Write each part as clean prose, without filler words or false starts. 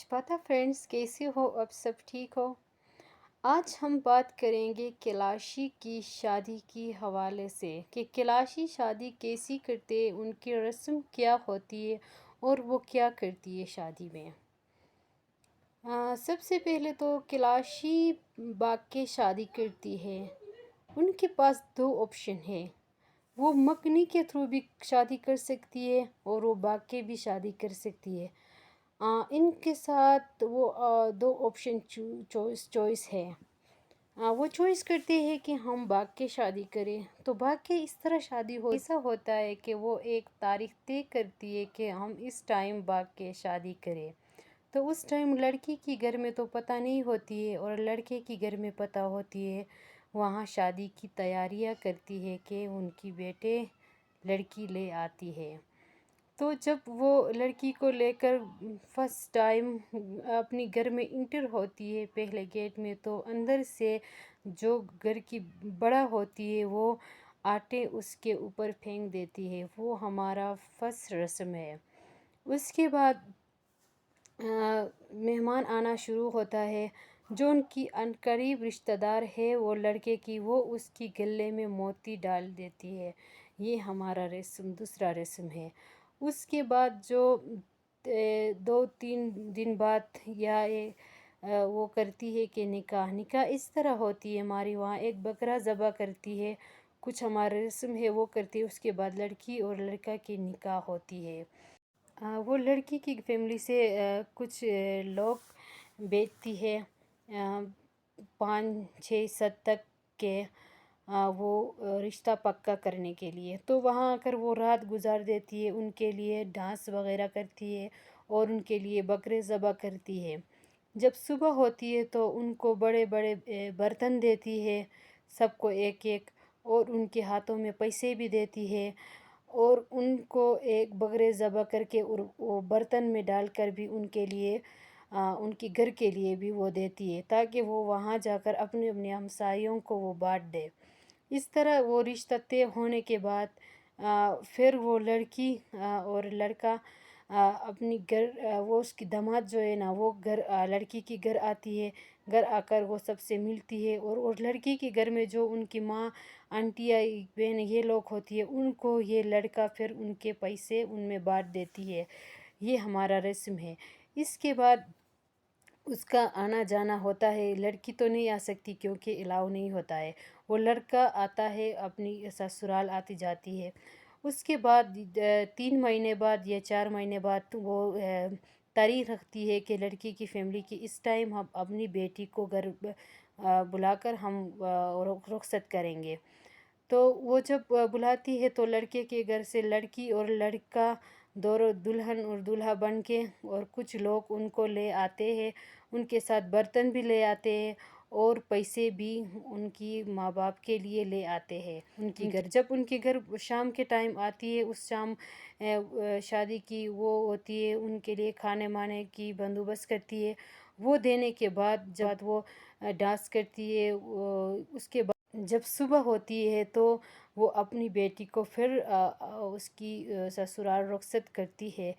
पता फ्रेंड्स, कैसे हो? अब सब ठीक हो? आज हम बात करेंगे कैलाशी की शादी की हवाले से कि कैलाशी शादी कैसी करते हैं, उनकी रस्म क्या होती है और वो क्या करती है शादी में। सबसे पहले तो कैलाशी बाग के शादी करती है। उनके पास दो ऑप्शन है। वो मकनी के थ्रू भी शादी कर सकती है और वो बाग के भी शादी कर सकती है। इनके साथ वो दो ऑप्शन चॉइस है। वो चॉइस करते हैं कि हम भाग के शादी करें। तो भाग के इस तरह शादी हो ऐसा होता है कि वो एक तारीख तय करती है कि हम इस टाइम भाग के शादी करें। तो उस टाइम लड़की की घर में तो पता नहीं होती है और लड़के की घर में पता होती है। वहाँ शादी की तैयारियाँ करती है कि उनकी बेटे लड़की ले आती है। तो जब वो लड़की को लेकर फर्स्ट टाइम अपनी घर में इंटर होती है पहले गेट में, तो अंदर से जो घर की बड़ा होती है वो आटे उसके ऊपर फेंक देती है। वो हमारा फर्स्ट रस्म है। उसके बाद मेहमान आना शुरू होता है। जो उनकी अनकरीब रिश्तेदार है वो लड़के की, वो उसकी गले में मोती डाल देती है। ये हमारा रस्म दूसरा रस्म है। उसके बाद जो 2-3 दिन बाद वो करती है कि निकाह निकाह इस तरह होती है हमारी वहाँ। एक बकरा ज़बह करती है, कुछ हमारा रस्म है वो करती है। उसके बाद लड़की और लड़का की निकाह होती है। वो लड़की की फैमिली से कुछ लोग भेजती है, 5-6-7 तक के वो रिश्ता पक्का करने के लिए। तो वहाँ आकर वो रात गुजार देती है, उनके लिए डांस वगैरह करती है और उनके लिए बकरे ज़बह करती है। जब सुबह होती है तो उनको बड़े बड़े बर्तन देती है, सबको एक एक, और उनके हाथों में पैसे भी देती है। और उनको एक बकरे ज़बह करके और वो बर्तन में डालकर भी उनके लिए उनके घर के लिए भी वो देती है, ताकि वो वहाँ जाकर अपने अपने हमसायों को वो बांट दे। इस तरह वो रिश्ता तय होने के बाद फिर वो लड़की और लड़का अपनी घर वो उसकी दामाद जो है ना, वो घर लड़की की घर आती है। घर आकर वो सबसे मिलती है और लड़की के घर में जो उनकी माँ, आंटियाँ, बहन ये लोग होती है, उनको ये लड़का फिर उनके पैसे उनमें बांट देती है। ये हमारा रस्म है। इसके बाद उसका आना जाना होता है। लड़की तो नहीं आ सकती क्योंकि अलाउ नहीं होता है। वो लड़का आता है, अपनी ससुराल आती जाती है। उसके बाद 3 महीने बाद या 4 महीने बाद तो वो तारीख रखती है कि लड़की की फैमिली की इस टाइम हम अपनी बेटी को घर बुलाकर हम रुखसत करेंगे। तो वो जब बुलाती है तो लड़के के घर से लड़की और लड़का दोनों दुल्हन और दूल्हा बन के, और कुछ लोग उनको ले आते हैं, उनके साथ बर्तन भी ले आते हैं और पैसे भी उनकी माँ बाप के लिए ले आते हैं उनकी घर। जब उनके घर शाम के टाइम आती है, उस शाम शादी की वो होती है, उनके लिए खाने माने की बंदोबस्त करती है। वो देने के बाद जब वो डांस करती है, उसके बाद जब सुबह होती है तो वो अपनी बेटी को फिर उसकी ससुराल रुखसत करती है।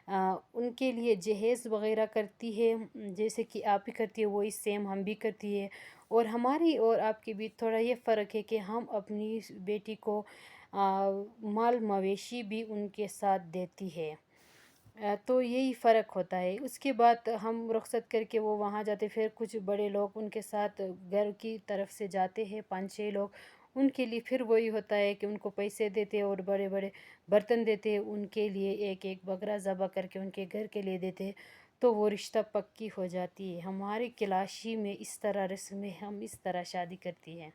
उनके लिए जहेज़ वगैरह करती है, जैसे कि आप ही करती है वही सेम हम भी करती है। और हमारी और आपके बीच थोड़ा ये फ़र्क है कि हम अपनी बेटी को माल मवेशी भी उनके साथ देती है। तो यही फ़र्क होता है। उसके बाद हम रुखसत करके वो वहाँ जाते, फिर कुछ बड़े लोग उनके साथ घर की तरफ से जाते हैं, 5-6 लोग। उनके लिए फिर वही होता है कि उनको पैसे देते हैं और बड़े बड़े बर्तन देते हैं। उनके लिए एक एक बकरा ज़बह करके उनके घर के लिए देते हैं। तो वो रिश्ता पक्की हो जाती है। हमारी कैलाशी में इस तरह रस्म है, हम इस तरह शादी करती हैं।